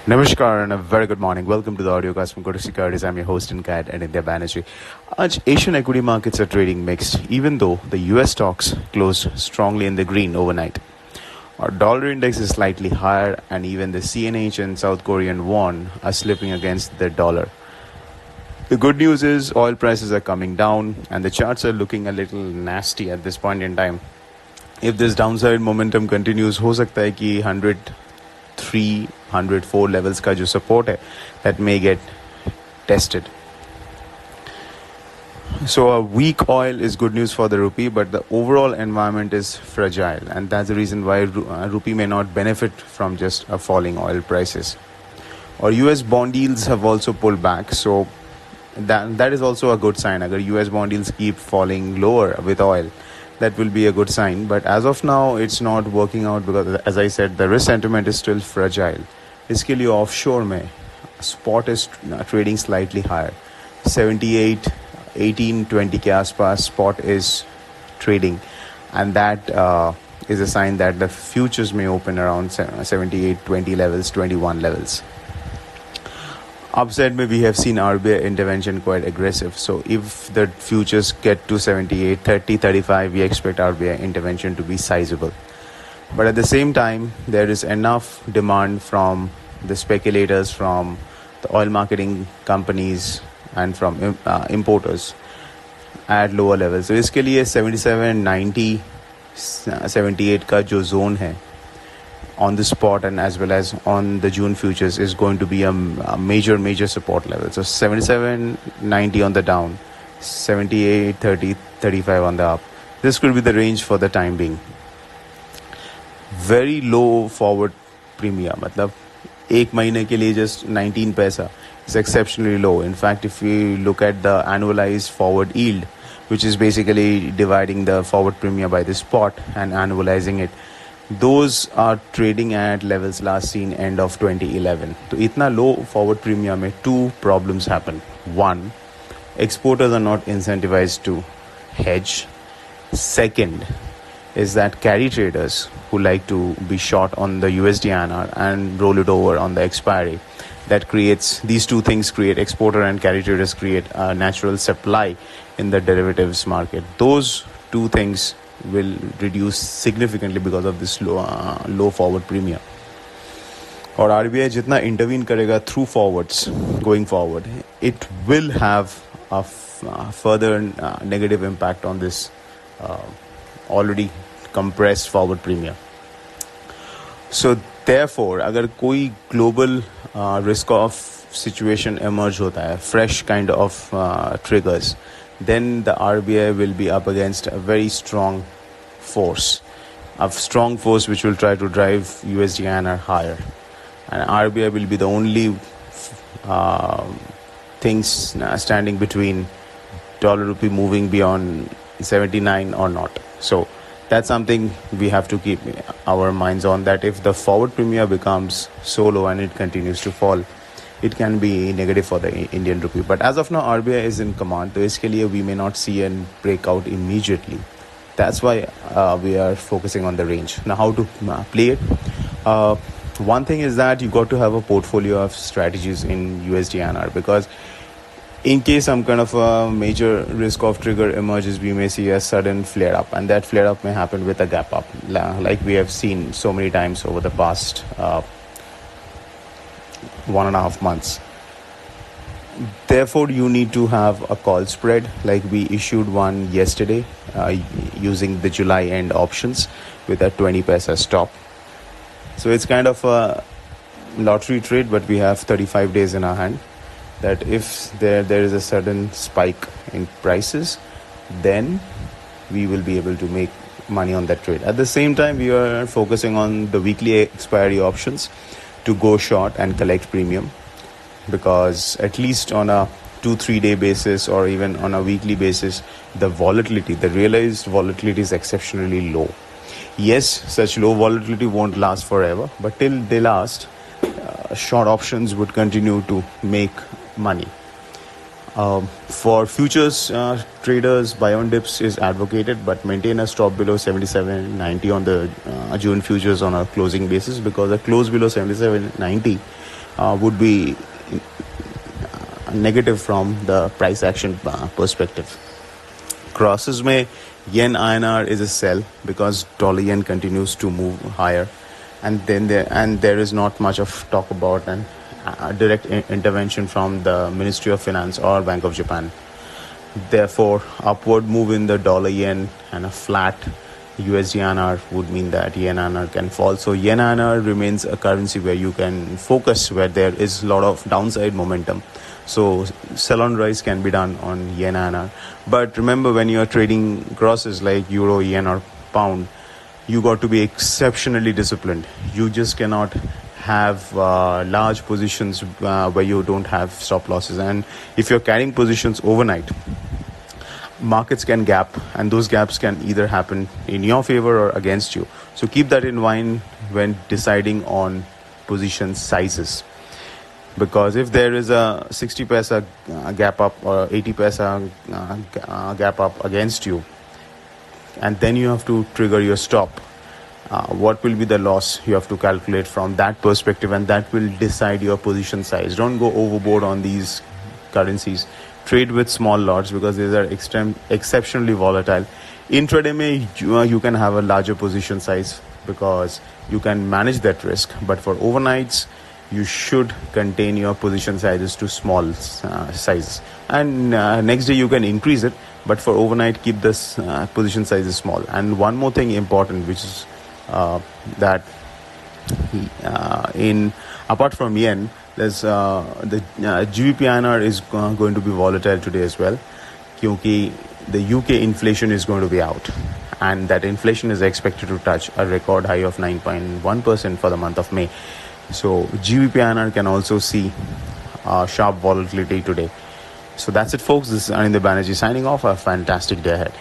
Namaskar and a very good morning. Welcome to the audio cast from Kotak Securities. I'm your host and guide, Anindya Bannerjee. Asian equity markets are trading mixed, even though the US stocks closed strongly in the green overnight. Our dollar index is slightly higher, and even the CNH and South Korean won are slipping against the dollar. The good news is oil prices are coming down, and the charts are looking a little nasty at this point in time. If this downside momentum continues, हो सकता है कि 103, 104 levels का जो support है, that may get tested. So a weak oil is good news for the rupee, but the overall environment is fragile, and that's the reason why rupee may not benefit from just a falling oil prices. Or US bond yields have also pulled back, so that is also a good sign. Agar US bond yields keep falling lower with oil, that will be a good sign. But as of now, it's not working out because, as I said, the risk sentiment is still fragile. इसके लिए offshore में spot is trading slightly higher, 78, 18, 20 के आसपास spot is trading, and that is a sign that the futures may open around 78, 20 levels, 21 levels. Upside, we have seen RBI intervention quite aggressive. So if the futures get to 78, 30, 35, we expect RBI intervention to be sizable. But at the same time, there is enough demand from the speculators, from the oil marketing companies, and from importers at lower levels. So इसके लिए 77, 90, 78 का जो zone है on the spot and as well as on the June futures is going to be a major support level. So 77, 90 on the down, 78, 30, 35 on the up. This could be the range for the time being. Very low forward premium, मतलब एक महीने के लिए just 19 पैसा is exceptionally low. In fact, if we look at the annualized forward yield, which is basically dividing the forward premium by the spot and annualizing it, those are trading at levels last seen end of 2011. So itna low forward premium mein two problems happen. One, exporters are not incentivized to hedge. Second is that carry traders who like to be short on the USDINR and roll it over on the expiry, that creates, these two things create, exporter and carry traders create a natural supply in the derivatives market. Those two things will reduce significantly because of this low forward premium. और RBI जितना intervene करेगा through forwards going forward, it will have a further negative impact on this already compressed forward premium. So therefore, अगर कोई global risk of situation emerge होता है, fresh kind of triggers, then the RBI will be up against a very strong force, which will try to drive USDINR higher. And RBI will be the only things standing between dollar rupee moving beyond 79 or not. So that's something we have to keep our minds on, that if the forward premium becomes so low and it continues to fall, it can be negative for the Indian rupee. But as of now, RBI is in command. So इसके लिए we may not see a breakout immediately. That's why we are focusing on the range. Now, how to play it? One thing is that you got to have a portfolio of strategies in USDINR, because in case some kind of a major risk of trigger emerges, we may see a sudden flare up, and that flare up may happen with a gap up, like we have seen so many times over the past 1.5 months. Therefore, you need to have a call spread, like we issued one yesterday using the July end options with a 20 paisa stop. So it's kind of a lottery trade, but we have 35 days in our hand, that if there is a sudden spike in prices, then we will be able to make money on that trade. At the same time, we are focusing on the weekly expiry options to go short and collect premium, because at least on a 2-3 day basis or even on a weekly basis, the realized volatility is exceptionally low. Yes, such low volatility won't last forever, but till they last, short options would continue to make money. For futures traders, buy on dips is advocated, but maintain a stop below 77.90 on the June futures on a closing basis, because a close below 77.90 would be negative from the price action perspective. Crosses में yen INR is a sell because dollar yen continues to move higher, and then there is not much of talk about an direct intervention from the Ministry of Finance or Bank of Japan. Therefore, upward move in the dollar yen and a flat USDINR would mean that yen INR can fall. So yen INR remains a currency where you can focus, where there is a lot of downside momentum. So sell on rise can be done on yen INR. But remember, when you are trading crosses like euro, yen or pound, you got to be exceptionally disciplined. You just cannot have large positions where you don't have stop losses. And if you're carrying positions overnight, markets can gap, and those gaps can either happen in your favor or against you. So keep that in mind when deciding on position sizes, because if there is a 60 paisa gap up or 80 paisa gap up against you, and then you have to trigger your stop, what will be the loss you have to calculate from that perspective, and that will decide your position size. Don't go overboard on these currencies. Trade with small lots because these are exceptionally volatile. Intraday mein you can have a larger position size because you can manage that risk, but for overnights you should contain your position sizes to small sizes, and next day you can increase it, but for overnight keep this position sizes small. And one more thing important, which is that in apart from yen, there's the GBPINR is going to be volatile today as well, because the UK inflation is going to be out, and that inflation is expected to touch a record high of 9.1% for the month of May. So GBPINR can also see sharp volatility today. So that's it, folks. This is Anindya Bannerjee signing off. A fantastic day ahead.